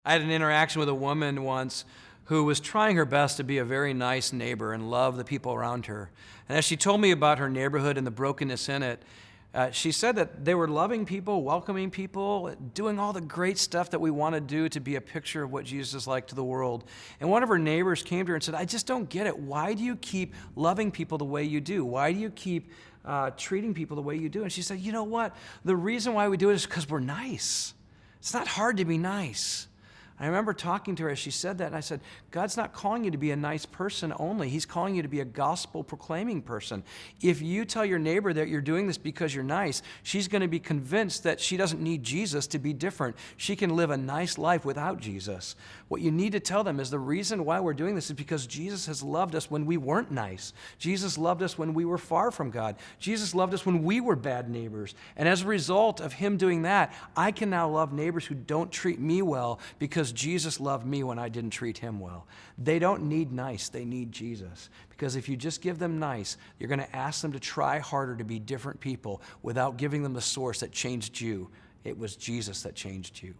I had an interaction with a woman once who was trying her best to be a very nice neighbor and love the people around her. And as she told me about her neighborhood and the brokenness in it, she said that they were loving people, welcoming people, doing all the great stuff that we want to do to be a picture of what Jesus is like to the world. And one of her neighbors came to her and said, I just don't get it. Why do you keep loving people the way you do? Why do you keep treating people the way you do? And she said, you know what? The reason why we do it is because we're nice. It's not hard to be nice. I remember talking to her as she said that, and I said, God's not calling you to be a nice person only. He's calling you to be a gospel-proclaiming person. If you tell your neighbor that you're doing this because you're nice, she's going to be convinced that she doesn't need Jesus to be different. She can live a nice life without Jesus. What you need to tell them is the reason why we're doing this is because Jesus has loved us when we weren't nice. Jesus loved us when we were far from God. Jesus loved us when we were bad neighbors. And as a result of him doing that, I can now love neighbors who don't treat me well because Jesus loved me when I didn't treat him well. They don't need nice, they need Jesus. Because if you just give them nice, you're going to ask them to try harder to be different people without giving them the source that changed you. It was Jesus that changed you.